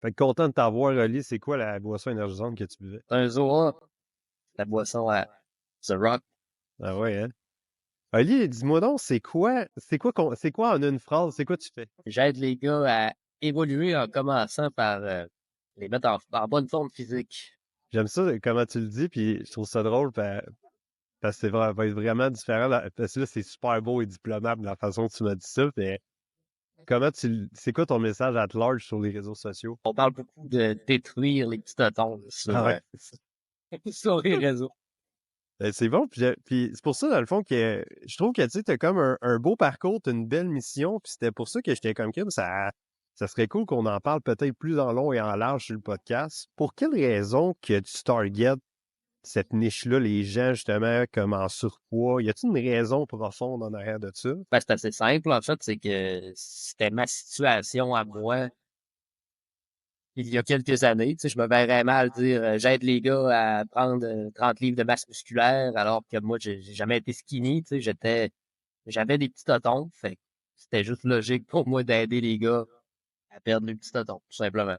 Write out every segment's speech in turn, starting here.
Fait que content de t'avoir, Oli. C'est quoi la boisson énergisante que tu buvais? C'est un Zoa, la boisson à The Rock. Ah ouais, hein? Oli, dis-moi donc, c'est quoi en une phrase, c'est quoi tu fais? J'aide les gars à évoluer en commençant par les mettre en bonne forme physique. J'aime ça, comment tu le dis, puis je trouve ça drôle, parce que va être vraiment différent, parce que là, c'est super beau et diplomate la façon que tu m'as dit ça, mais c'est quoi ton message at large sur les réseaux sociaux? On parle beaucoup de détruire les petits totons Ah sur, ouais. sur les réseaux. C'est bon, puis c'est pour ça, dans le fond, que je trouve que tu as comme un beau parcours, t'as une belle mission, puis c'était pour ça que j'étais comme Kim, ça serait cool qu'on en parle peut-être plus en long et en large sur le podcast. Pour quelle raison que tu target cette niche-là, les gens justement comme en surpoids? Y a-t-il une raison profonde en arrière de ça? Ben, c'est assez simple, en fait, c'est que c'était ma situation à moi il y a quelques années. Tu sais, je me verrais mal dire j'aide les gars à prendre 30 livres de masse musculaire alors que moi, j'ai jamais été skinny. Tu sais, j'avais des petits totons. Fait que c'était juste logique pour moi d'aider les gars à perdre les petits totons, tout simplement.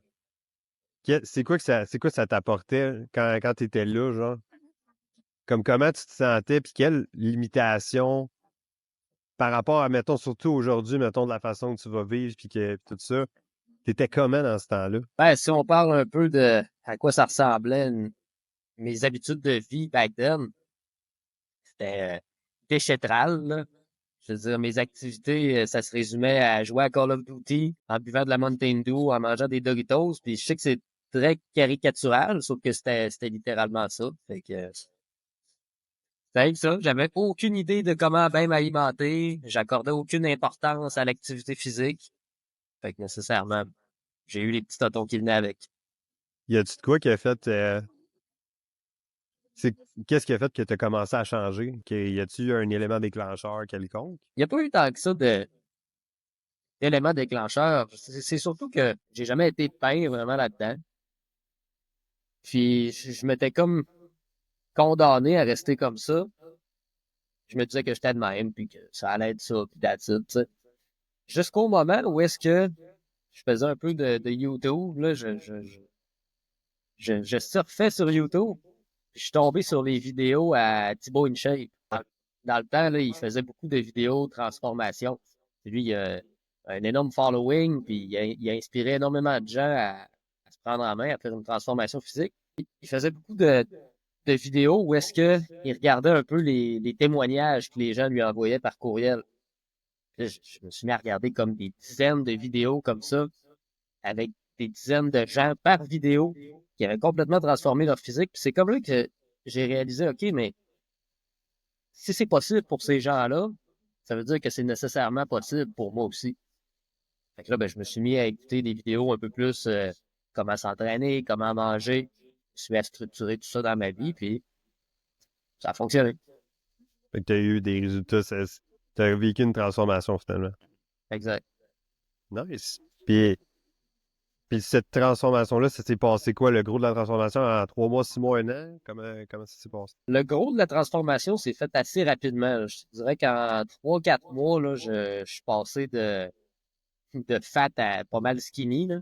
C'est quoi que ça t'apportait quand tu étais là, genre? Comme comment tu te sentais, puis quelle limitation par rapport à, mettons, surtout aujourd'hui, mettons, de la façon que tu vas vivre, puis que tout ça, t'étais comment dans ce temps-là? Ben, si on parle un peu de à quoi ça ressemblait mes habitudes de vie back then, c'était déchetral, là. Je veux dire, mes activités, ça se résumait à jouer à Call of Duty, en buvant de la Mountain Dew, en mangeant des Doritos. Puis je sais que c'est très caricatural, sauf que c'était littéralement ça. Fait que c'est ça. J'avais aucune idée de comment bien m'alimenter. J'accordais aucune importance à l'activité physique. Fait que nécessairement, j'ai eu les petits totons qui venaient avec. Y a-tu de quoi qui a fait, c'est, qu'est-ce qui a fait que tu as commencé à changer? Y a-tu eu un élément déclencheur quelconque? Il n'y a pas eu tant que ça d'éléments déclencheurs. C'est surtout que j'ai jamais été peint vraiment là-dedans. Puis je m'étais comme condamné à rester comme ça. Je me disais que j'étais de même, puis que ça allait être ça, puis that's it, tu sais. Jusqu'au moment où est-ce que je faisais un peu de YouTube, là, je surfais sur YouTube, puis je suis tombé sur les vidéos à Thibaut InShape. Dans le temps, là, il faisait beaucoup de vidéos de transformation. Lui, il a un énorme following, puis il a inspiré énormément de gens à se prendre en main, à faire une transformation physique. Il faisait beaucoup de vidéos où est-ce que il regardait un peu les témoignages que les gens lui envoyaient par courriel. Puis là, je me suis mis à regarder comme des dizaines de vidéos comme ça, avec des dizaines de gens par vidéo qui avaient complètement transformé leur physique. Puis c'est comme là que j'ai réalisé, OK, mais si c'est possible pour ces gens-là, ça veut dire que c'est nécessairement possible pour moi aussi. Fait que là, ben, je me suis mis à écouter des vidéos un peu plus comment s'entraîner, comment manger. Je suis à structurer tout ça dans ma vie, puis ça a fonctionné. Fait que tu as eu des résultats, tu as vécu une transformation finalement. Exact. Nice. Puis cette transformation-là, ça s'est passé quoi? Le gros de la transformation en 3 mois, 6 mois, un an? Comment ça s'est passé? Le gros de la transformation s'est fait assez rapidement, là. Je te dirais qu'en 3, 4 mois, là, je suis passé de fat à pas mal skinny, là.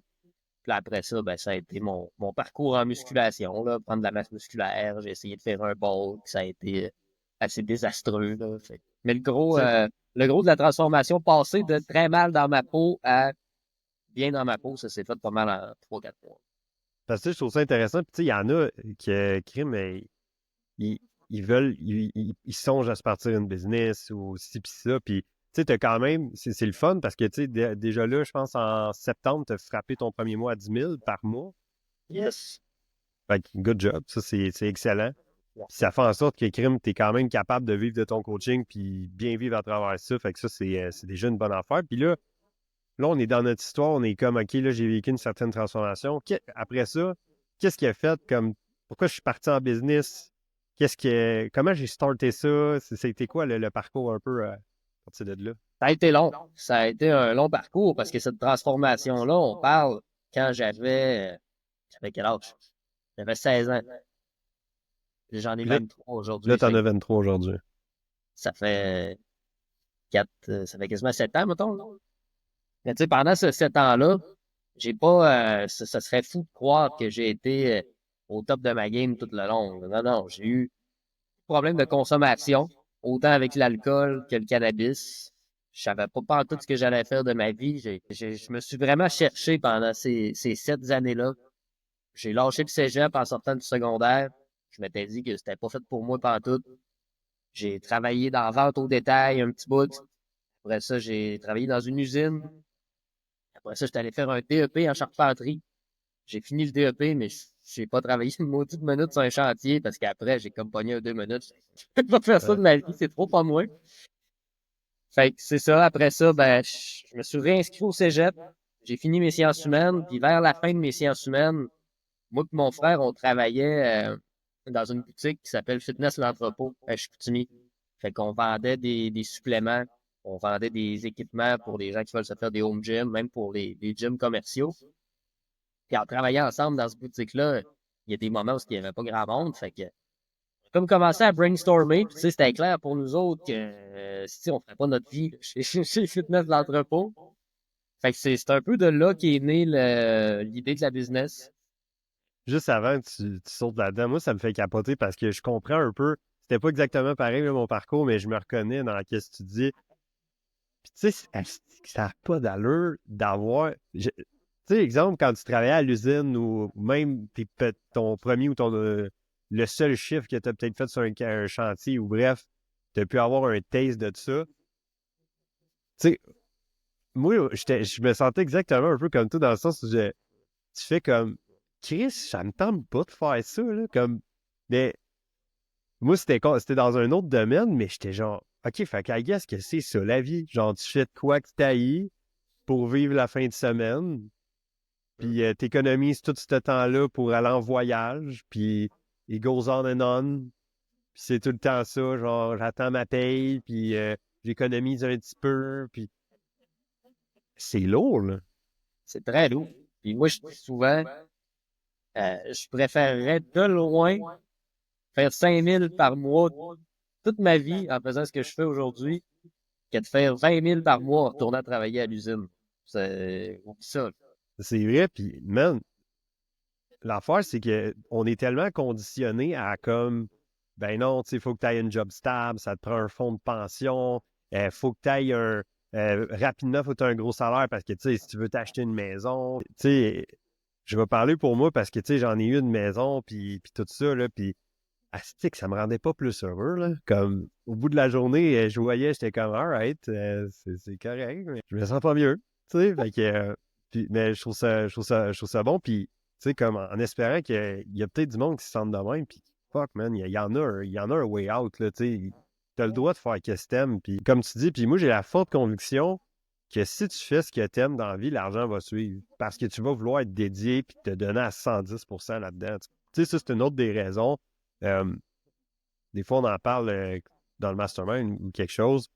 Puis après ça, ben, ça a été mon parcours en musculation, là, prendre de la masse musculaire. J'ai essayé de faire un bulk, ça a été assez désastreux, là. Mais Tu sais, le gros de la transformation, passé de très mal dans ma peau à bien dans ma peau, ça s'est fait pas mal en 3, 4 mois. parce que je trouve ça intéressant. Puis tu sais, il y en a qui mais ils, ils songent à se partir une business ou ci pis ça. Puis, tu sais, t'as quand même, c'est le fun parce que, tu sais, déjà là, je pense en septembre, t'as frappé ton premier mois à 10 000 par mois. Yes. Fait que, good job. Ça, c'est excellent. Puis Merci. ça fait en sorte que Crime, t'es quand même capable de vivre de ton coaching puis bien vivre à travers ça. Fait que ça, c'est déjà une bonne affaire. Puis là, on est dans notre histoire, on est comme, OK, là, j'ai vécu une certaine transformation. Après ça, qu'est-ce qui a fait comme, pourquoi je suis parti en business? Comment j'ai starté ça? C'était quoi le parcours un peu à partir de là? Ça a été long. Ça a été un long parcours parce que cette transformation-là, on parle quand j'avais quel âge? J'avais 16 ans. J'en ai Puis trois là, aujourd'hui. t'en as 23 aujourd'hui. Ça fait ça fait quasiment 7 ans, mettons, là. Mais tu sais, pendant ce 7 ans-là, j'ai pas, ça serait fou de croire que j'ai été au top de ma game tout le long. Non, non, j'ai eu des problèmes de consommation, autant avec l'alcool que le cannabis. Je savais pas tout ce que j'allais faire de ma vie. Je me suis vraiment cherché pendant ces 7 années-là. J'ai lâché le cégep en sortant du secondaire. Je m'étais dit que c'était pas fait pour moi pantoute. J'ai travaillé dans la vente au détail un petit bout. Après ça, j'ai travaillé dans une usine. Après ça, j'étais allé faire un DEP en charpenterie. J'ai fini le DEP, mais j'ai pas travaillé une maudite minute sur un chantier parce qu'après, j'ai comme pogné un 2 minutes. Je peux pas faire ça Ouais. de ma vie, c'est trop pas moi. Fait que c'est ça. Après ça, ben, je me suis réinscrit au cégep. J'ai fini mes sciences humaines. Puis vers la fin de mes sciences humaines, moi et mon frère, on travaillait dans une boutique qui s'appelle Fitness L'Entrepôt à Chicoutimi. Fait qu'on vendait des suppléments, on vendait des équipements pour les gens qui veulent se faire des home gyms, même pour les gyms commerciaux. Puis en travaillant ensemble dans cette boutique-là, il y a des moments où il n'y avait pas grand monde. Fait que comme commencé à brainstormer, puis tu sais, c'était clair pour nous autres que si on ferait pas notre vie là, chez Fitness L'Entrepôt. Fait que c'est un peu de là qu'est née l'idée de la business. Juste avant que tu sautes là-dedans, moi, ça me fait capoter parce que je comprends un peu. C'était pas exactement pareil, là, mon parcours, mais je me reconnais dans ce que tu dis. Puis, tu sais, ça n'a pas d'allure d'avoir. Tu sais, exemple, quand tu travaillais à l'usine ou même ton premier ou le seul chiffre que tu as peut-être fait sur un chantier ou bref, tu as pu avoir un taste de ça. Tu sais, moi, je me sentais exactement un peu comme toi dans le sens où tu fais comme Chris, ça me tente pas de faire ça, là. Comme, mais moi, c'était dans un autre domaine, mais j'étais genre, OK, fait qu'à guess que c'est ça, la vie. Genre, tu fais de quoi que t'haïs pour vivre la fin de semaine, puis t'économises tout ce temps-là pour aller en voyage, puis it goes on and on, puis c'est tout le temps ça, genre, j'attends ma paye, puis j'économise un petit peu, puis c'est lourd, là. C'est très lourd. Puis moi, je dis souvent, je préférerais de loin faire 5 000 par mois toute ma vie en faisant ce que je fais aujourd'hui que de faire 20 000 par mois en retournant travailler à l'usine. Oublie ça. C'est vrai, puis man, l'affaire, c'est que on est tellement conditionné à comme ben non, tu sais, il faut que tu aies une job stable, ça te prend un fonds de pension, il faut que tu ailles rapidement, il faut que tu aies un gros salaire parce que, tu sais, si tu veux t'acheter une maison, tu sais, je vais parler pour moi parce que, tu sais, j'en ai eu une maison, puis tout ça, là, puis, asti que ça me rendait pas plus heureux, là. Comme, au bout de la journée, je voyais, j'étais comme, alright, c'est correct, mais je me sens pas mieux, tu sais, fait que, mais je trouve ça bon, puis, tu sais, comme en espérant qu'il y a peut-être du monde qui se sente de même, puis fuck, man, il y en a un way out, là, tu sais. T'as le droit de faire ce que t'aimes, puis comme tu dis, puis moi, j'ai la forte conviction que si tu fais ce que t'aimes dans la vie, l'argent va suivre. Parce que tu vas vouloir être dédié puis te donner à 110% là-dedans. Tu sais, ça, c'est une autre des raisons. Euh, des fois, on en parle dans le mastermind ou quelque chose.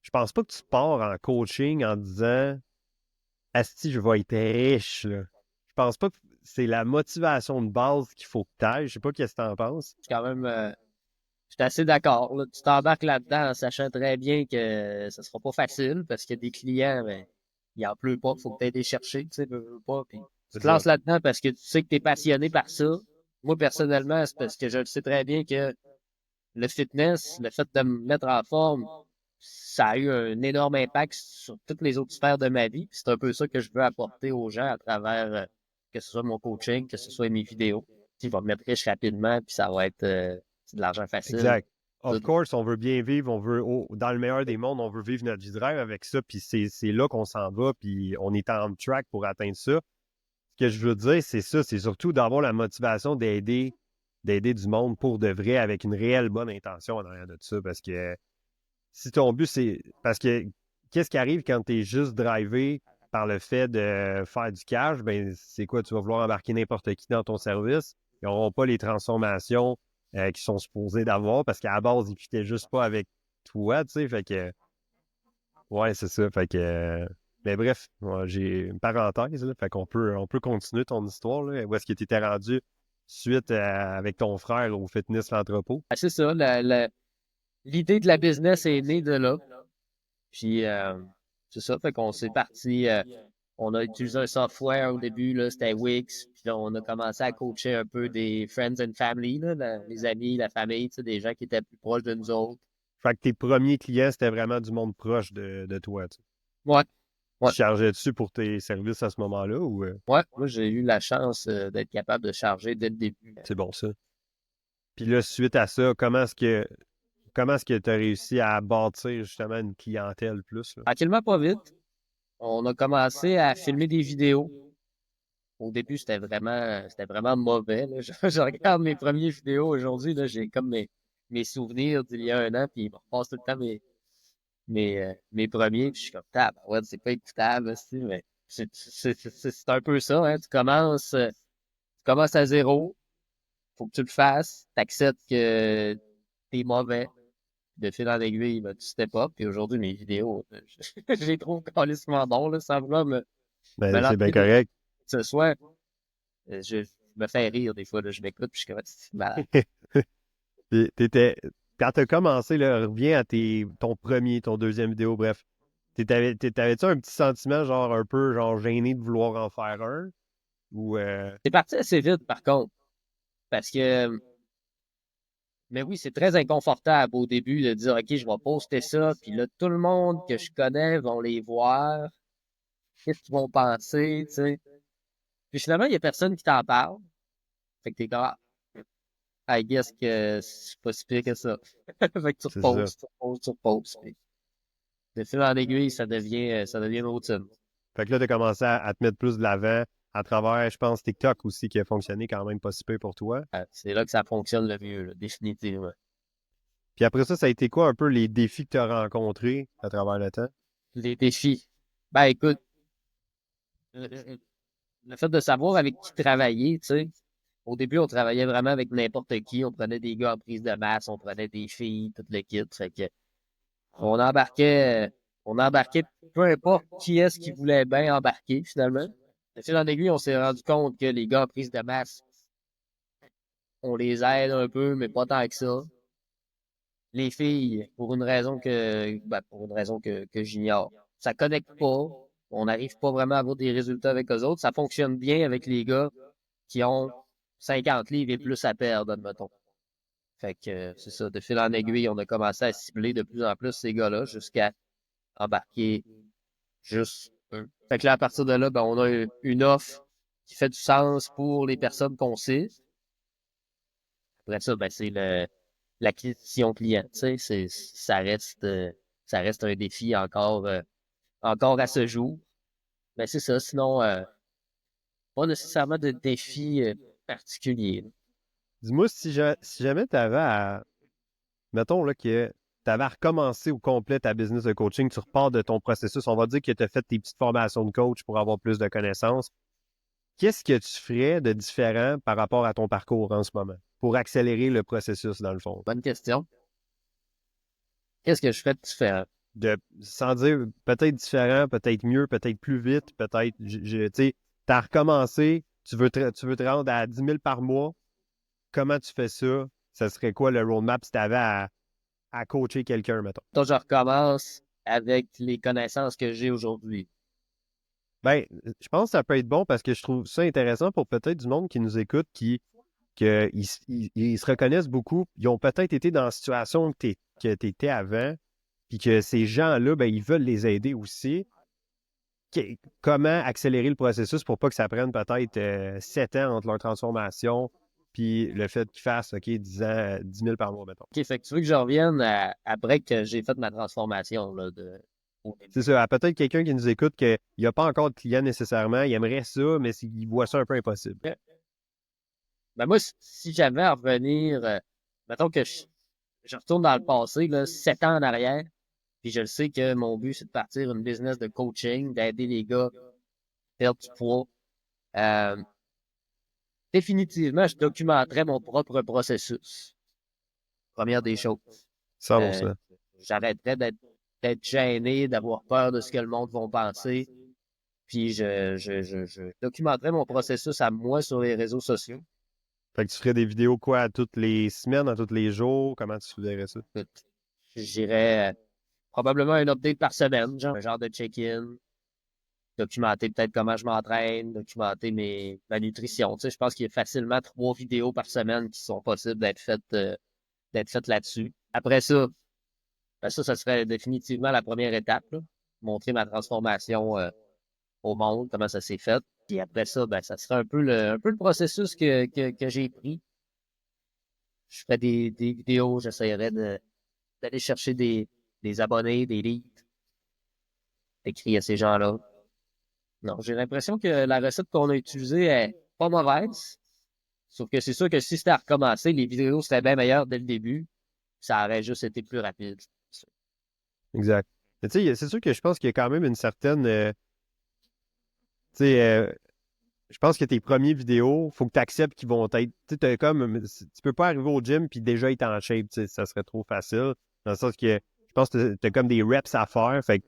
Je pense pas que tu pars en coaching en disant Asti, je vais être riche, là. Je pense pas que c'est la motivation de base qu'il faut que tu ailles. Je sais pas qu'est-ce que tu en penses. Je suis quand même, je suis assez d'accord. Là. Tu t'embarques là-dedans en sachant très bien que ça sera pas facile parce qu'il y a des clients, ben, il en pleut pas, il faut que tu ailles les chercher, tu sais, veux pas. Puis tu C'est te ça. lances là-dedans parce que tu sais que tu es passionné par ça. Moi, personnellement, c'est parce que je le sais très bien que le fitness, le fait de me mettre en forme, ça a eu un énorme impact sur toutes les autres sphères de ma vie. Puis c'est un peu ça que je veux apporter aux gens à travers que ce soit mon coaching, que ce soit mes vidéos. Qui va me mettre riche rapidement, puis ça va être c'est de l'argent facile. Exact. Of course, on veut bien vivre, dans le meilleur des mondes, on veut vivre notre vie de rêve avec ça, puis c'est là qu'on s'en va, puis on est en track pour atteindre ça. Ce que je veux dire, c'est ça, c'est surtout d'avoir la motivation d'aider du monde pour de vrai avec une réelle bonne intention en arrière de ça, parce que si ton but, c'est... Parce que qu'est-ce qui arrive quand tu es juste drivé par le fait de faire du cash? Ben, c'est quoi? Tu vas vouloir embarquer n'importe qui dans ton service. Ils n'auront pas les transformations qui sont supposés d'avoir parce qu'à la base, ils ne fitaient juste pas avec toi, tu sais. Fait que, ouais, c'est ça. Fait que, mais bref, ouais, j'ai une parenthèse, là, fait qu'on peut continuer ton histoire, là. Où est-ce que tu étais rendu suite avec ton frère au fitness l'entrepôt? C'est ça, l'idée de la business est née de là. Puis c'est ça, fait qu'on s'est parti. On a utilisé un software au début, là, c'était Wix. Puis là, on a commencé à coacher un peu des friends and family, là, les amis, la famille, tu sais, des gens qui étaient plus proches de nous autres. Fait que tes premiers clients, c'était vraiment du monde proche de toi. Tu Ouais, ouais, chargeais dessus pour tes services à ce moment-là ou ouais. Moi, j'ai eu la chance d'être capable de charger dès le début. c'est bon ça? Puis là, suite à ça, comment est-ce que tu as réussi à bâtir justement une clientèle plus, là? Tranquillement, pas vite. On a commencé à filmer des vidéos. Au début, c'était vraiment mauvais, là. Je regarde mes premières vidéos aujourd'hui, là, j'ai comme mes souvenirs d'il y a un an, puis il me repasse tout le temps mes premiers, puis je suis comme, ouais, c'est pas écoutable, aussi, mais c'est un peu ça, hein. Tu commences à zéro, faut que tu le fasses, t'acceptes que t'es mauvais, de fil en aiguille, ben, tu step up, puis aujourd'hui, mes vidéos, je les trouve calissement bons, là, sans vouloir me Ben, c'est bien lancer de correct. ce soit. Je me fais rire des fois, là, je m'écoute, puis je suis comme, c'est malade. Puis quand tu as commencé, là, reviens à ton premier, ton deuxième vidéo, bref. T'avais-tu un petit sentiment, genre, un peu, genre, gêné de vouloir en faire un? Ou, C'est parti assez vite, par contre, parce que, mais oui, c'est très inconfortable au début de dire, OK, je vais poster ça, puis là, tout le monde que je connais vont les voir, qu'est-ce qu'ils vont penser, tu sais. Puis finalement, il n'y a personne qui t'en parle. Fait que t'es comme, I guess que c'est pas si pire que ça. Fait que tu c'est ça. reposes, tu reposes, tu reposes. Puis de fil en aiguille, ça devient une routine. Fait que là, tu as commencé à te mettre plus de l'avant à travers, je pense, TikTok aussi, qui a fonctionné quand même pas si peu pour toi. C'est là que ça fonctionne le mieux, là, définitivement. Puis après ça a été quoi un peu les défis que tu as rencontrés à travers le temps? Les défis. Ben, écoute, le fait de savoir avec qui travailler, tu sais. Au début, on travaillait vraiment avec n'importe qui. On prenait des gars en prise de masse, on prenait des filles, tout le kit. Fait que on embarquait peu importe qui est-ce qui voulait bien embarquer, finalement. De fil en aiguille, on s'est rendu compte que les gars en prise de masse, on les aide un peu, mais pas tant que ça. Les filles, pour une raison que j'ignore. Ça connecte pas. On n'arrive pas vraiment à avoir des résultats avec eux autres. Ça fonctionne bien avec les gars qui ont 50 livres et plus à perdre, admettons. Fait que c'est ça, de fil en aiguille, on a commencé à cibler de plus en plus ces gars-là jusqu'à embarquer juste eux. Fait que là, à partir de là, ben, on a une offre qui fait du sens pour les personnes qu'on sait. Après ça, ben, c'est l'acquisition client. Tu sais, ça reste un défi encore à ce jour. Mais c'est ça. Sinon, pas nécessairement de défi particulier, là. Dis-moi si jamais tu avais à. Mettons là, que tu avais à recommencer au complet ta business de coaching, tu repars de ton processus, on va dire que tu as fait tes petites formations de coach pour avoir plus de connaissances. Qu'est-ce que tu ferais de différent par rapport à ton parcours en ce moment pour accélérer le processus, dans le fond? Bonne question. Qu'est-ce que je ferais de différent? Sans dire peut-être différent, peut-être mieux, peut-être plus vite, peut-être, tu sais, tu as recommencé, tu veux te rendre à 10 000 par mois. Comment tu fais ça? Ça serait quoi le roadmap si tu avais à coacher quelqu'un, mettons? Donc, je recommence avec les connaissances que j'ai aujourd'hui. Ben, je pense que ça peut être bon parce que je trouve ça intéressant pour peut-être du monde qui nous écoute, ils se reconnaissent beaucoup. Ils ont peut-être été dans la situation que tu étais avant, puis que ces gens-là, ben, ils veulent les aider aussi. Comment accélérer le processus pour pas que ça prenne peut-être 7 ans entre leur transformation puis le fait qu'ils fassent, OK, 10 ans, 10 000 par mois, mettons. OK, fait que tu veux que je revienne après que j'ai fait ma transformation là, au début. C'est ça. Peut-être quelqu'un qui nous écoute qu'il n'y a pas encore de client nécessairement, il aimerait ça, mais il voit ça un peu impossible. Ben moi, si j'avais à revenir, mettons que je retourne dans le passé, là, 7 ans en arrière, puis je le sais que mon but, c'est de partir une business de coaching, d'aider les gars à perdre du poids. Euh, Définitivement, je documenterais mon propre processus. Première des choses. Euh, 100%. J'arrêterais d'être gêné, d'avoir peur de ce que le monde va penser. Puis je documenterais mon processus à moi sur les réseaux sociaux. Fait que tu ferais des vidéos quoi, à toutes les semaines, à tous les jours? Comment tu ferais ça? Écoute, j'irais probablement un update par semaine, genre un genre de check-in. documenter peut-être comment je m'entraîne, documenter ma nutrition. Tu sais, je pense qu'il y a facilement 3 vidéos par semaine qui sont possibles d'être faites là-dessus. Après ça, ben ça serait définitivement la première étape, là. Montrer ma transformation au monde, comment ça s'est fait. Puis après ça, ben, ça serait un peu le processus que j'ai pris. Je ferais des vidéos, j'essaierais d'aller chercher des abonnés, des leads, d'écrire à ces gens-là. Non, j'ai l'impression que la recette qu'on a utilisée est pas mauvaise. Sauf que c'est sûr que si c'était à recommencer, les vidéos seraient bien meilleures dès le début. Ça aurait juste été plus rapide. Exact. Mais tu sais, c'est sûr que je pense qu'il y a quand même une certaine. Tu sais, je pense que tes premiers vidéos, faut que tu acceptes qu'ils vont être. Tu sais, tu peux pas arriver au gym puis déjà être en shape, tu sais, ça serait trop facile. Dans le sens que je pense que tu as comme des reps à faire. Fait que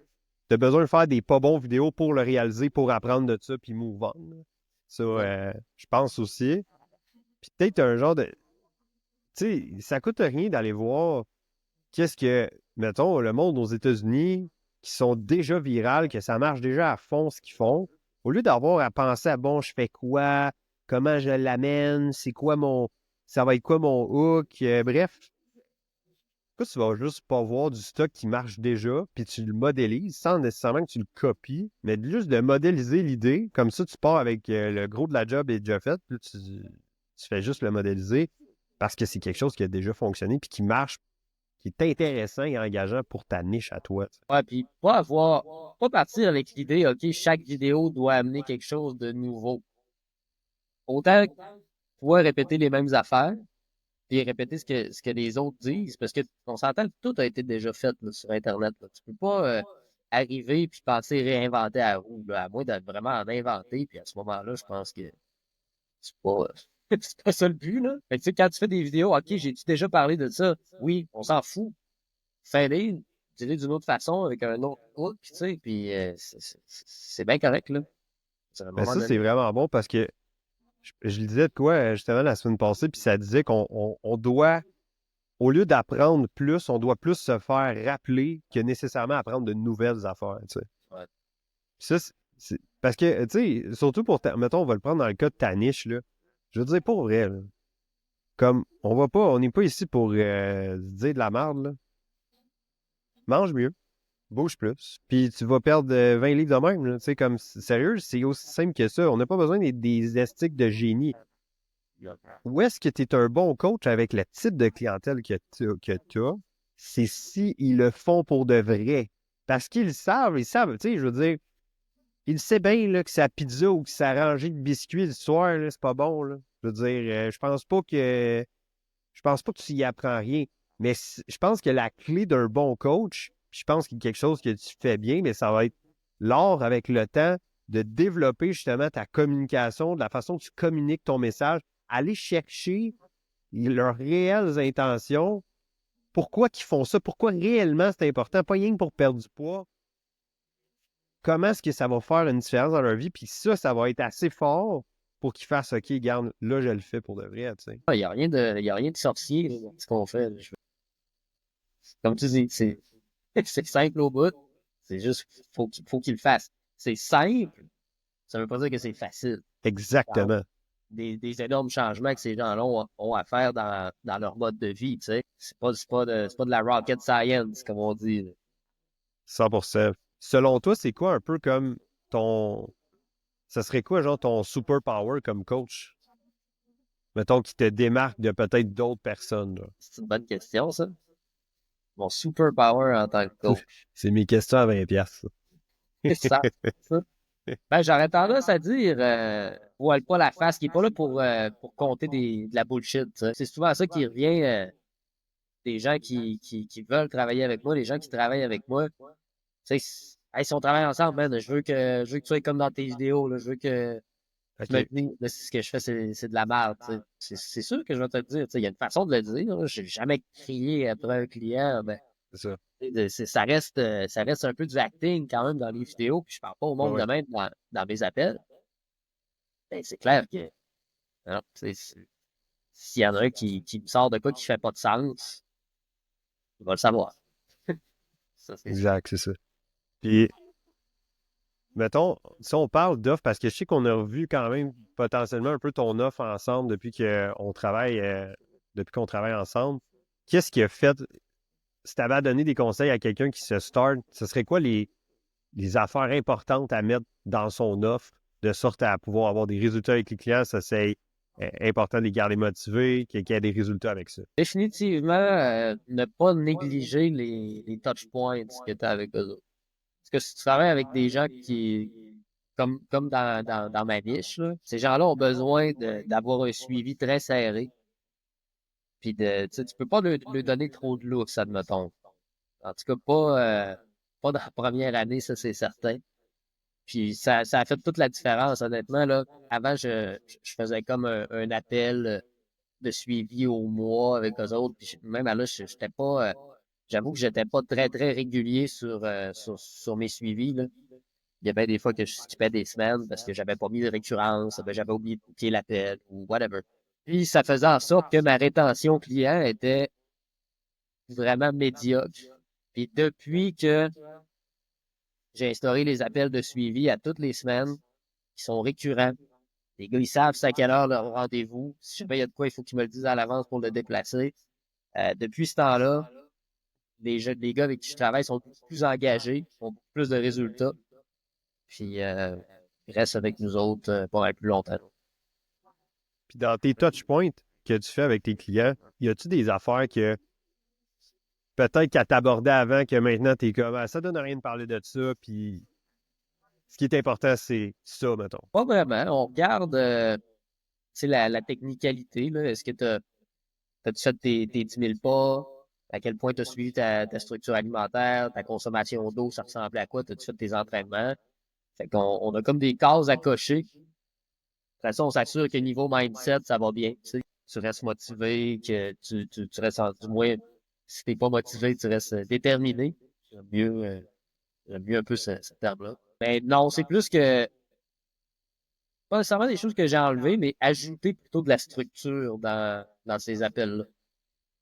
tu as besoin de faire des pas bons vidéos pour le réaliser, pour apprendre de ça puis move on, là. Ça, Ouais. je pense aussi. Puis peut-être un genre de. Tu sais, ça coûte rien d'aller voir qu'est-ce que, mettons, le monde aux États-Unis qui sont déjà virales, que ça marche déjà à fond ce qu'ils font, au lieu d'avoir à penser à bon, je fais quoi, comment je l'amène, c'est quoi ça va être quoi mon hook, bref. Pourquoi tu vas juste pas voir du stock qui marche déjà, puis tu le modélises sans nécessairement que tu le copies, mais juste de modéliser l'idée, comme ça tu pars avec le gros de la job est déjà fait, puis tu fais juste le modéliser parce que c'est quelque chose qui a déjà fonctionné puis qui marche, qui est intéressant et engageant pour ta niche à toi. Ouais, puis pas partir avec l'idée, OK, chaque vidéo doit amener quelque chose de nouveau. Autant pouvoir répéter les mêmes affaires, puis répéter ce que les autres disent, parce que on s'entend que tout a été déjà fait là, sur Internet. Là. Tu peux pas arriver puis penser réinventer la roue, là, à moins d'être vraiment en inventer, puis à ce moment-là, je pense que c'est pas, c'est pas ça le but, là. Fait que, tu sais, quand tu fais des vidéos, OK, j'ai-tu déjà parlé de ça? Oui, on s'en fout. Fais-les, dis-les d'une autre façon, avec un autre hook, tu sais, puis c'est bien correct, là. À un Mais moment ça, c'est donné. vraiment bon parce que je le disais de quoi justement la semaine passée, puis ça disait qu'on doit, au lieu d'apprendre plus, on doit plus se faire rappeler que nécessairement apprendre de nouvelles affaires, tu sais. Ouais. Ça, parce que, tu sais, surtout mettons, on va le prendre dans le cas de ta niche, là. Je veux dire, pour vrai, là, comme, on n'est pas ici pour se dire de la merde, là. Mange mieux, bouge plus, puis tu vas perdre 20 livres de même, là. Tu sais, comme, sérieux, c'est aussi simple que ça. On n'a pas besoin des estiques de génie. Où est-ce que tu es un bon coach avec le type de clientèle que tu as? C'est s'ils le font pour de vrai. Parce ils savent, tu sais, je veux dire, ils savent bien là, que sa pizza ou que sa rangée de biscuits le soir, là, c'est pas bon, là. Je veux dire, je pense pas que tu y apprends rien. Mais je pense que la clé d'un bon coach, je pense qu'il y a quelque chose que tu fais bien, mais ça va être l'art avec le temps de développer justement ta communication, de la façon que tu communiques ton message, aller chercher leurs réelles intentions, pourquoi ils font ça, pourquoi réellement c'est important, pas rien que pour perdre du poids, comment est-ce que ça va faire une différence dans leur vie, puis ça va être assez fort pour qu'ils fassent OK, garde, là, je le fais pour de vrai, tu sais. Il n'y a rien de sorcier là, dans ce qu'on fait. Là. Comme tu dis, c'est simple au bout. C'est juste faut qu'il le fasse. C'est simple, ça veut pas dire que c'est facile. Alors, Exactement. des énormes changements que ces gens-là ont à faire dans leur mode de vie, tu sais. C'est pas de la rocket science, comme on dit. Là. 100%. Selon toi, c'est quoi un peu comme ton... Ça serait quoi, genre, ton superpower comme coach? Mettons, qui te démarque de peut-être d'autres personnes, là. C'est une bonne question, ça. Mon superpower en tant que coach. C'est mes questions à 20 piastres. C'est ça. Ça. Ben, j'aurais tendance à dire, voile pas la face, qui est pas là pour compter de la bullshit. Tu sais. C'est souvent ça qui revient des gens qui veulent travailler avec moi, des gens qui travaillent avec moi. Tu sais, hey, si on travaille ensemble, man, je veux que tu sois comme dans tes vidéos, là, je veux que tu me OK. dises, là, si ce que je fais, c'est de la merde. Tu sais. C'est sûr que je vais te le dire. Tu sais, il y a une façon de le dire. Là. J'ai jamais crié après un client. Ben, C'est ça. ça reste un peu du acting quand même dans les vidéos, puis je parle pas au Ouais, monde de ouais. même dans mes appels. Ben, c'est clair que non, s'il y en a un qui me sort de quoi qui fait pas de sens, il va le savoir. Ça, c'est sûr. Exact, c'est ça. Puis, mettons, si on parle d'offres, parce que je sais qu'on a revu quand même potentiellement un peu ton offre ensemble depuis qu'on travaille ensemble. Qu'est-ce qui a fait, si tu avais à donner des conseils à quelqu'un qui se start, ce serait quoi les affaires importantes à mettre dans son offre de sorte à pouvoir avoir des résultats avec les clients? Ça, c'est important de les garder motivés, qu'il y ait des résultats avec ça. Définitivement, ne pas négliger les touch points que tu as avec eux autres. Parce que si tu travailles avec des gens comme dans ma niche, là, ces gens-là ont besoin d'avoir un suivi très serré. Puis tu sais, tu peux pas lui donner trop de lousse, admettons. En tout cas, pas dans la première année, ça c'est certain. Puis ça a fait toute la différence, honnêtement. Là. Avant, je faisais comme un appel de suivi au mois avec eux autres. Puis même là, j'étais pas. J'avoue que j'étais pas très, très régulier sur mes suivis. Là. Il y avait des fois que je skippais des semaines parce que j'avais pas mis de récurrence, ben, j'avais oublié de booker l'appel ou whatever. Puis ça faisait en sorte que ma rétention client était vraiment médiocre. Puis depuis que j'ai instauré les appels de suivi à toutes les semaines, qui sont récurrents, les gars, ils savent c'est à quelle heure leur rendez-vous. Si jamais il y a de quoi, il faut qu'ils me le disent à l'avance pour le déplacer. Depuis ce temps-là, les gars avec qui je travaille sont beaucoup plus engagés, ont beaucoup plus de résultats. Puis ils restent avec nous autres pour un plus longtemps. Puis dans tes touch points que tu fais avec tes clients, y a-tu des affaires que peut-être qu'à t'aborder avant, que maintenant t'es comme ah, ça donne rien de parler de ça, puis ce qui est important, c'est ça, mettons. Pas vraiment. On regarde la technicalité. Là. Est-ce que t'as-tu fait tes 10 000 pas? À quel point tu as suivi ta structure alimentaire, ta consommation d'eau, ça ressemblait à quoi? T'as-tu fait tes entraînements? Fait qu'on a comme des cases à cocher. Après ça, on s'assure que niveau mindset, ça va bien. Tu sais. Tu restes motivé, que tu restes, du moins, si t'es pas motivé, tu restes déterminé. J'aime mieux un peu ce terme-là. Mais non, c'est plus que, pas nécessairement des choses que j'ai enlevées, mais ajouter plutôt de la structure dans ces appels-là.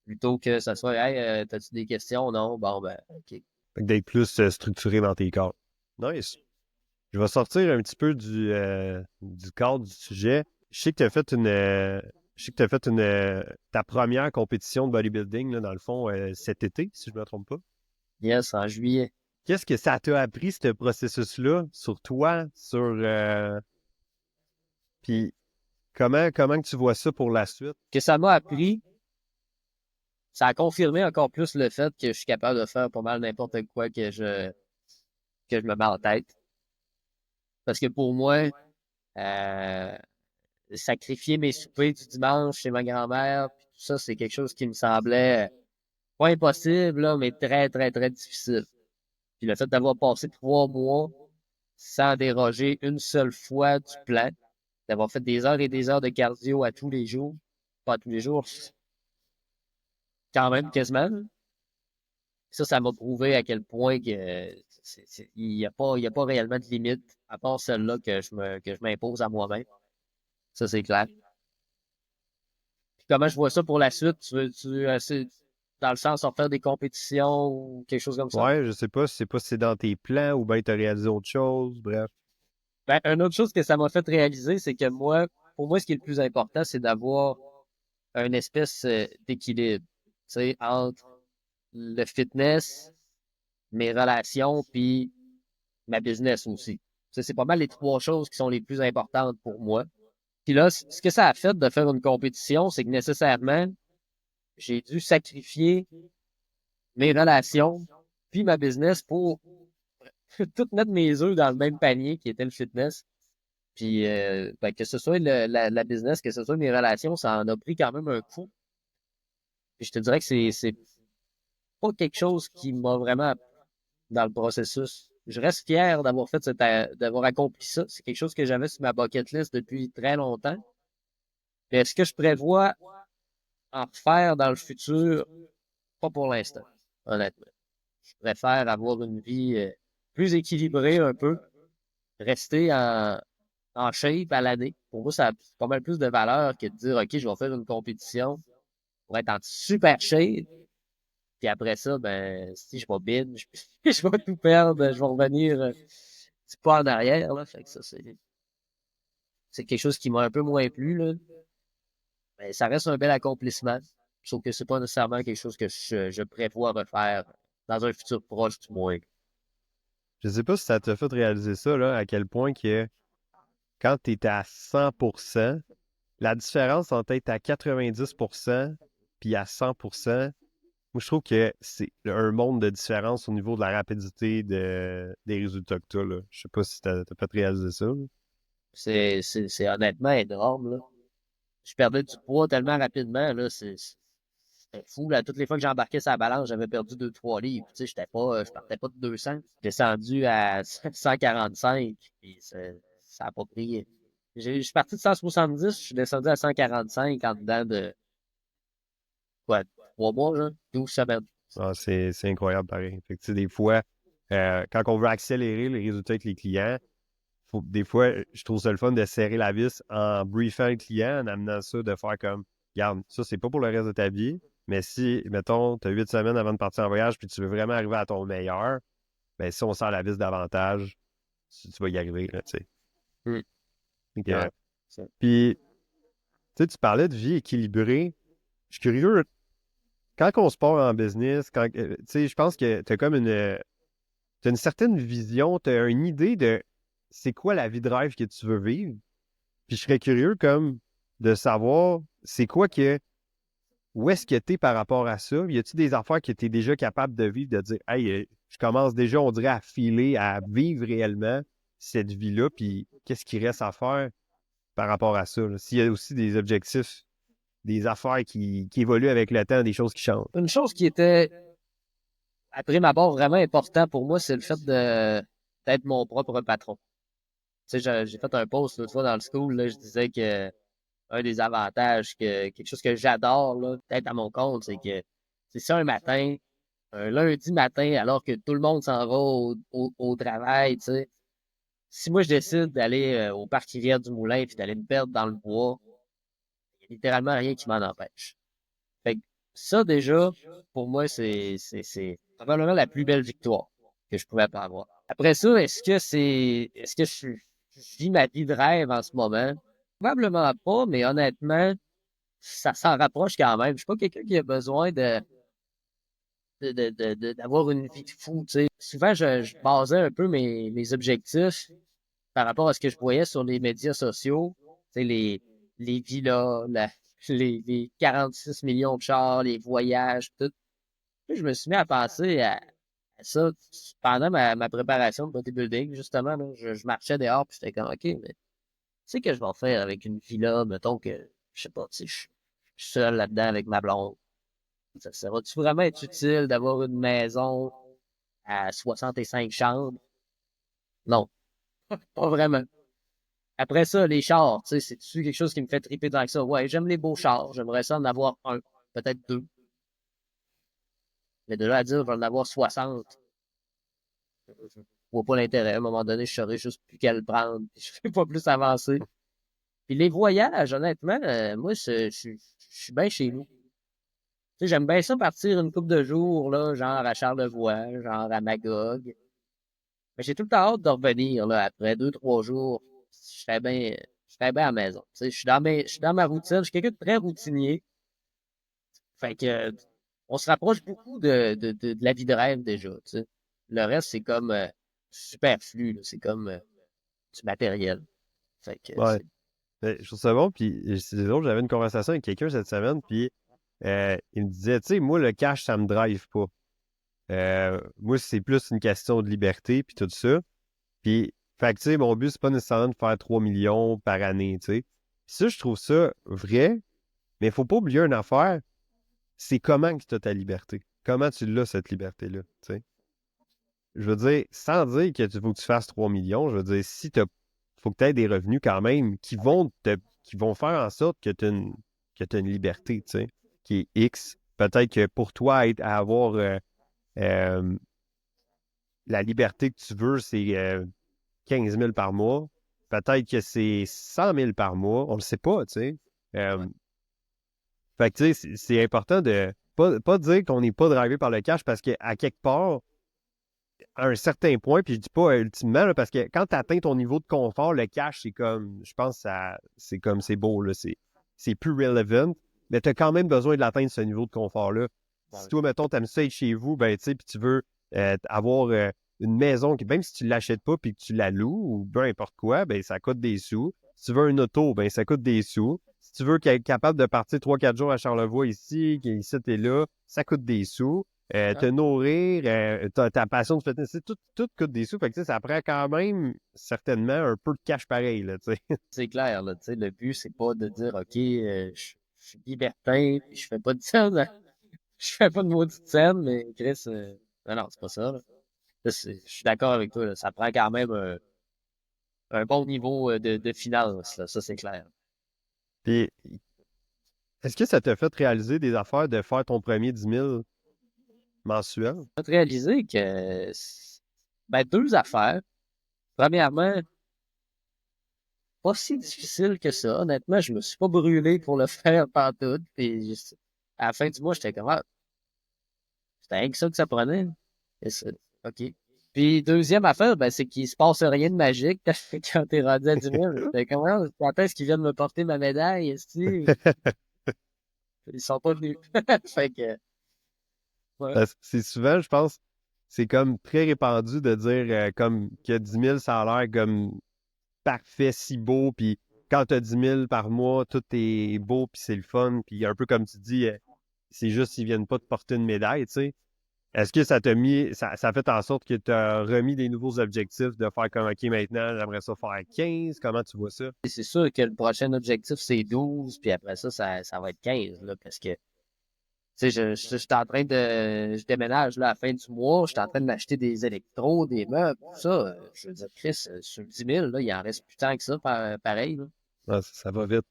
Plutôt que ça soit, hey, t'as-tu des questions? Non, bon, ben, OK. Fait que d'être plus structuré dans tes corps. Nice. Je vais sortir un petit peu du cadre du sujet. Je sais que tu as fait je sais que tu fait ta première compétition de bodybuilding, là, dans le fond, cet été, si je ne me trompe pas. Yes, en juillet. Qu'est-ce que ça t'a appris, ce processus-là, sur toi, puis comment que tu vois ça pour la suite? Que ça m'a appris, ça a confirmé encore plus le fait que je suis capable de faire pas mal n'importe quoi que je me mets en tête. Parce que pour moi, euh, sacrifier mes soupers du dimanche chez ma grand-mère, puis tout ça, c'est quelque chose qui me semblait pas impossible, là, mais très, très, très difficile. Puis le fait d'avoir passé 3 mois sans déroger une seule fois du plan, d'avoir fait des heures et des heures de cardio à tous les jours, pas tous les jours, quand même quasiment. Ça m'a prouvé à quel point que il y a pas réellement de limite, à part celle-là que je m'impose à moi-même. Ça, c'est clair. Puis comment je vois ça pour la suite? C'est dans le sens en faire des compétitions ou quelque chose comme ça? Ouais, je sais pas, si c'est dans tes plans ou bien tu as réalisé autre chose, bref. Ben, une autre chose que ça m'a fait réaliser, c'est que pour moi, ce qui est le plus important, c'est d'avoir une espèce d'équilibre, tu sais, entre le fitness, mes relations, puis ma business aussi. Ça, c'est pas mal les 3 choses qui sont les plus importantes pour moi. Puis là, ce que ça a fait de faire une compétition, c'est que nécessairement, j'ai dû sacrifier mes relations, puis ma business pour tout mettre mes œufs dans le même panier qui était le fitness. Puis ben, que ce soit la business, que ce soit mes relations, ça en a pris quand même un coup. Puis je te dirais que c'est pas quelque chose qui m'a vraiment appris dans le processus. Je reste fier d'avoir d'avoir accompli ça. C'est quelque chose que j'avais sur ma bucket list depuis très longtemps. Mais est-ce que je prévois en refaire dans le futur? Pas pour l'instant, honnêtement. Je préfère avoir une vie plus équilibrée un peu, rester en shape à l'année. Pour moi, ça a pas mal plus de valeur que de dire, OK, je vais faire une compétition pour être en super shape. Puis après ça, ben, si je vais bide, je vais tout perdre, je vais revenir petit pas en arrière, là. Fait que ça, c'est quelque chose qui m'a un peu moins plu, là. Mais ça reste un bel accomplissement. Sauf que c'est pas nécessairement quelque chose que je prévois refaire dans un futur proche, du moins. Je sais pas si ça t'a fait réaliser ça, là, à quel point que quand tu es à 100%, la différence entre être à 90% puis à 100%, moi, je trouve que c'est un monde de différence au niveau de la rapidité des résultats que tu as, là. Je sais pas si t'as fait réaliser ça, là. C'est honnêtement énorme, là. Je perdais du poids tellement rapidement, là. C'était fou, là. Toutes les fois que j'embarquais sur la balance, j'avais perdu 2-3 livres. Tu sais, je partais pas de 200. Descendu à 145, puis ça a pas pris. Je suis parti de 170, je suis descendu à 145 en dedans de, quoi, 3 mois, genre, 12 semaines. Ah, c'est incroyable, pareil. Fait que, tu sais, des fois, quand on veut accélérer les résultats avec les clients, des fois, je trouve ça le fun de serrer la vis en briefant le client, en amenant ça, de faire comme, regarde, ça, c'est pas pour le reste de ta vie, mais si, mettons, tu as 8 semaines avant de partir en voyage, puis tu veux vraiment arriver à ton meilleur, ben si on serre la vis davantage, tu vas y arriver, là, tu sais. Hmm. Donc, Ouais, ça. puis, tu sais, tu parlais de vie équilibrée. Je suis curieux, quand on se part en business, tu sais, je pense que tu as comme t'as une certaine vision, tu as une idée de c'est quoi la vie de rêve que tu veux vivre. Puis je serais curieux comme de savoir c'est quoi que où est-ce que tu es par rapport à ça? Y a-t-il des affaires que tu es déjà capable de vivre, de dire hey, je commence déjà, on dirait, à filer, à vivre réellement cette vie-là, puis qu'est-ce qu'il reste à faire par rapport à ça, là? S'il y a aussi des objectifs, des affaires qui évoluent avec le temps, des choses qui changent. Une chose qui était, à prime abord, vraiment important pour moi, c'est le fait d'être mon propre patron. Tu sais, j'ai fait un post l'autre fois dans le school, là, je disais que un des avantages, quelque chose que j'adore, là, d'être à mon compte, c'est que c'est ça un lundi matin, alors que tout le monde s'en va au travail, tu sais. Si moi je décide d'aller au parc Rivière du Moulin puis d'aller me perdre dans le bois, il n'y a littéralement rien qui m'en empêche. Fait que ça, déjà, pour moi, c'est probablement la plus belle victoire que je pouvais pas avoir. Après ça, est-ce que je vis ma vie de rêve en ce moment? Probablement pas, mais honnêtement, ça s'en rapproche quand même. Je suis pas quelqu'un qui a besoin d'avoir une vie de fou, tu sais. Souvent, je basais un peu mes objectifs par rapport à ce que je voyais sur les médias sociaux. Tu sais, les villas, les 46 millions de chars, les voyages, tout. Puis je me suis mis à penser à ça pendant ma préparation de bodybuilding, justement. Là. Je marchais dehors, puis j'étais comme, OK, mais tu sais que je vais faire avec une villa, mettons que, je sais pas, tu sais, je suis seul là-dedans avec ma blonde. Ça va-tu vraiment être utile d'avoir une maison à 65 chambres? Non, pas vraiment. Après ça, les chars, tu sais, c'est-tu quelque chose qui me fait triper tant que ça? Ouais, j'aime les beaux chars. J'aimerais ça en avoir un, peut-être deux. Mais de là à dire, je vais en avoir 60. Je vois pas l'intérêt. À un moment donné, je saurais juste plus quelle prendre. Je ne vais pas plus avancer. Puis les voyages, honnêtement, moi, je suis bien chez nous. Tu sais, j'aime bien ça partir une couple de jours, là, genre à Charlevoix, genre à Magog. Mais j'ai tout le temps hâte de revenir, là, après 2, 3 jours. Je serais bien à la maison. Tu sais, je suis dans ma routine. Je suis quelqu'un de très routinier. Fait que, on se rapproche beaucoup de la vie de rêve déjà, tu sais. Le reste, c'est comme superflu, là. C'est comme du matériel. Fait que Ouais. Je trouve ça bon, puis c'est drôle, j'avais une conversation avec quelqu'un cette semaine, puis il me disait, tu sais, moi, le cash, ça me drive pas. Moi, c'est plus une question de liberté, puis tout ça. Puis, fait que, tu sais, mon but, c'est pas nécessairement de faire 3 millions par année, tu sais. Puis ça, je trouve ça vrai, mais il faut pas oublier une affaire, c'est comment que tu as ta liberté. Comment tu l'as, cette liberté-là, tu sais. Je veux dire, sans dire que tu faut que tu fasses 3 millions, je veux dire, si tu faut que tu aies des revenus quand même qui vont faire en sorte que tu as une liberté, tu sais, qui est X. Peut-être que pour toi, à avoir euh, la liberté que tu veux, c'est 15 000 par mois. Peut-être que c'est 100 000 par mois. On ne le sait pas, tu sais. ouais. Fait que, tu sais, c'est important de pas dire qu'on n'est pas drivé par le cash parce qu'à quelque part, à un certain point, puis je dis pas ultimement, là, parce que quand tu atteins ton niveau de confort, le cash, c'est comme, je pense, c'est comme, c'est beau, là, c'est plus relevant, mais tu as quand même besoin de l'atteindre, ce niveau de confort-là. Si toi, mettons, tu aimes ça être chez vous, ben, tu sais, puis tu veux avoir une maison, qui, même si tu ne l'achètes pas, puis que tu la loues, ou peu importe quoi, ben, ça coûte des sous. Si tu veux une auto, ben, ça coûte des sous. Si tu veux être capable de partir 3-4 jours à Charlevoix ici, ici, t'es là, ça coûte des sous. Te nourrir, ta passion de fitness, tout coûte des sous. Fait que, tu sais, ça prend quand même certainement un peu de cash pareil, là, tu sais. C'est clair, là, tu sais, le but, c'est pas de dire, OK, je suis libertin, puis je fais pas de scène, hein. Je fais pas de maudite scène, mais Chris, non, c'est pas ça, là. Là, je suis d'accord avec toi, là, ça prend quand même un bon niveau de finance, là, ça, c'est clair. Puis, est-ce que ça t'a fait réaliser des affaires de faire ton premier 10 000 mensuel? J'ai réalisé que, ben, deux affaires. Premièrement, pas si difficile que ça. Honnêtement, je me suis pas brûlé pour le faire pantoute. Puis à la fin du mois, j'étais comme, ah, c'était rien que ça que ça prenait. OK. Puis deuxième affaire, ben, c'est qu'il se passe rien de magique quand t'es rendu à 10 000. J'étais comme, ah, quand est-ce qu'ils viennent me porter ma médaille? Ils sont pas venus. Fait que, ouais. C'est souvent, je pense, c'est comme très répandu de dire comme que 10 000, ça a l'air comme parfait, si beau, puis quand tu as 10 000 par mois, tout est beau, puis c'est le fun, puis un peu comme tu dis, c'est juste qu'ils viennent pas te porter une médaille, tu sais. Est-ce que ça t'a mis, ça a fait en sorte que tu as remis des nouveaux objectifs de faire comme, OK, maintenant, j'aimerais ça faire 15, comment tu vois ça? C'est sûr que le prochain objectif, c'est 12, puis après ça, ça va être 15, là, parce que, tu sais, je suis en train je déménage, là, à la fin du mois, je suis en train d'acheter des électros, des meubles, tout ça. Je veux dire, Chris, sur 10 000, là, il en reste plus tant que ça, pareil, là. Ah, ça va vite.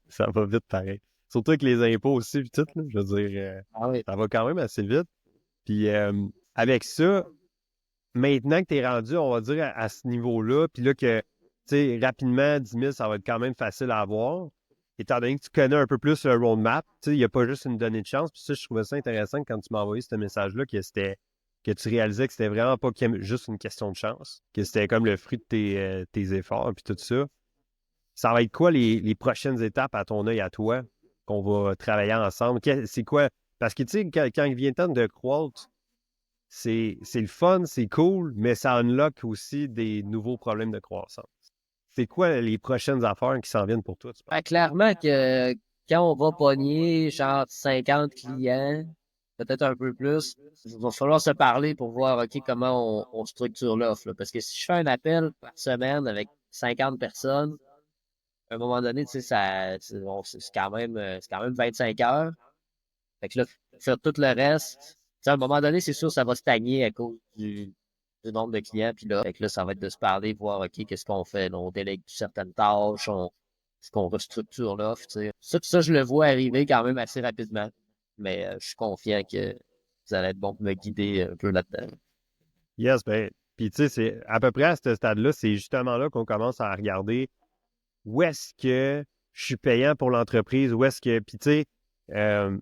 Ça va vite, pareil. Surtout avec les impôts aussi, puis tout, là, je veux dire, Ah oui. ça va quand même assez vite. Puis avec ça, maintenant que tu es rendu, on va dire, à ce niveau-là, puis là que, tu sais, rapidement, 10 000, ça va être quand même facile à avoir, étant donné que tu connais un peu plus le roadmap, tu sais, il n'y a pas juste une donnée de chance. Puis ça, je trouvais ça intéressant quand tu m'as envoyé ce message-là, que tu réalisais que c'était vraiment pas juste une question de chance, que c'était comme le fruit de tes efforts, puis tout ça. Ça va être quoi les prochaines étapes à ton œil, à toi, qu'on va travailler ensemble? C'est quoi? Parce que, tu sais, quand il vient le temps de croître, c'est le fun, c'est cool, mais ça unlock aussi des nouveaux problèmes de croissance. C'est quoi les prochaines affaires qui s'en viennent pour toi, tu penses? Ben, clairement que quand on va pogner, genre, 50 clients, peut-être un peu plus, il va falloir se parler pour voir, OK, comment on structure l'offre, là. Parce que si je fais un appel par semaine avec 50 personnes, à un moment donné, tu sais, c'est quand même 25 heures. Fait que là, faire tout le reste, tu sais, à un moment donné, c'est sûr, ça va stagner à cause du nombre de clients. Puis là, fait que là, ça va être de se parler, voir, OK, qu'est-ce qu'on fait? Là, on délègue certaines tâches, est-ce qu'on restructure l'offre, tu sais. Ça, je le vois arriver quand même assez rapidement. Mais je suis confiant que vous allez être bon pour me guider un peu là-dedans. Yes, ben, puis tu sais, c'est à peu près à ce stade-là, c'est justement là qu'on commence à regarder où est-ce que je suis payant pour l'entreprise, où est-ce que, puis tu sais, euh,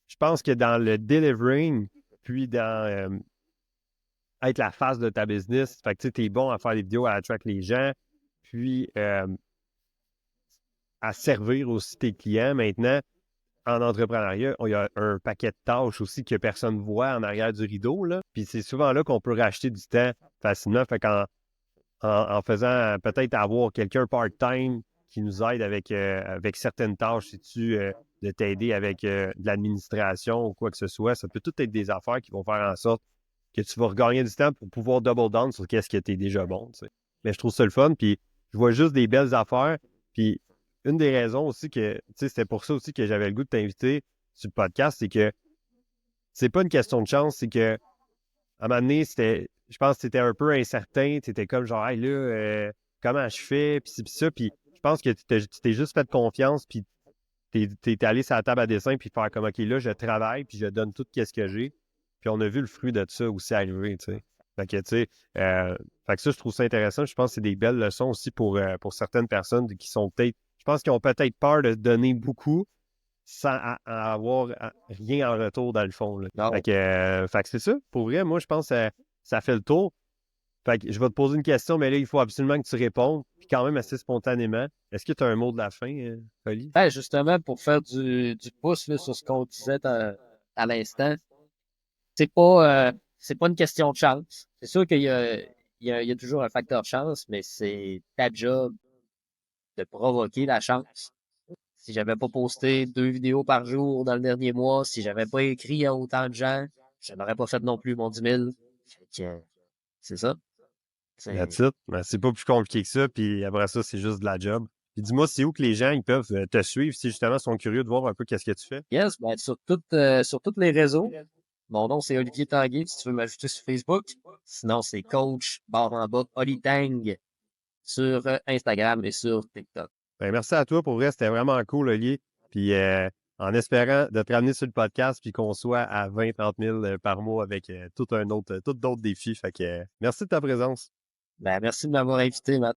je pense que dans le delivering, puis dans être la face de ta business, fait que tu es bon à faire des vidéos, à attract les gens, puis à servir aussi tes clients. Maintenant, en entrepreneuriat, il y a un paquet de tâches aussi que personne ne voit en arrière du rideau, là. Puis c'est souvent là qu'on peut racheter du temps facilement. Fait en faisant peut-être avoir quelqu'un part-time qui nous aide avec certaines tâches, si tu de t'aider avec de l'administration ou quoi que ce soit, ça peut tout être des affaires qui vont faire en sorte que tu vas regagner du temps pour pouvoir double down sur qu'est-ce que tu es déjà bon, tu sais. Mais je trouve ça le fun, puis je vois juste des belles affaires, puis une des raisons aussi que, tu sais, c'était pour ça aussi que j'avais le goût de t'inviter sur le podcast, c'est que c'est pas une question de chance, c'est que à un moment donné, je pense que c'était un peu incertain, tu étais comme genre, hey, là, comment je fais, puis ci, puis ça, puis je pense que tu t'es juste fait confiance, puis t'es allé sur la table à dessin, puis faire comme, OK, là, je travaille, puis je donne tout ce que j'ai. Puis on a vu le fruit de ça aussi arriver, tu sais. Fait que, tu sais, fait que ça, je trouve ça intéressant. Je pense que c'est des belles leçons aussi pour certaines personnes qui sont peut-être, je pense qu'ils ont peut-être peur de donner beaucoup sans avoir rien en retour dans le fond, là. Non. Fait que c'est ça. Pour vrai, moi, je pense que ça fait le tour. Fait que je vais te poser une question, mais là, il faut absolument que tu répondes, puis quand même assez spontanément. Est-ce que tu as un mot de la fin, Oli? Ben, justement, pour faire du pouce là, sur ce qu'on disait à l'instant, c'est pas une question de chance. C'est sûr qu'il y a toujours un facteur chance, mais c'est ta job de provoquer la chance. Si j'avais pas posté 2 vidéos par jour dans le dernier mois, si j'avais pas écrit à autant de gens, je n'aurais pas fait non plus mon 10 000. Fait que, c'est ça. That's C'est, it. Ben, c'est pas plus compliqué que ça, puis après ça, c'est juste de la job. Puis dis-moi, c'est où que les gens ils peuvent te suivre si justement sont curieux de voir un peu qu'est-ce que tu fais? yes, ben, sur tous les réseaux. Mon nom, c'est Olivier Tanguay, si tu veux m'ajouter sur Facebook. Sinon, c'est coach barre en bas Oli Tang sur Instagram et sur TikTok. Ben, merci à toi. Pour vrai, c'était vraiment cool, Olivier. Puis en espérant de te ramener sur le podcast puis qu'on soit à 20-30 000 par mois avec tout d'autres défis. Fait que merci de ta présence. Ben, merci de m'avoir invité, Matt.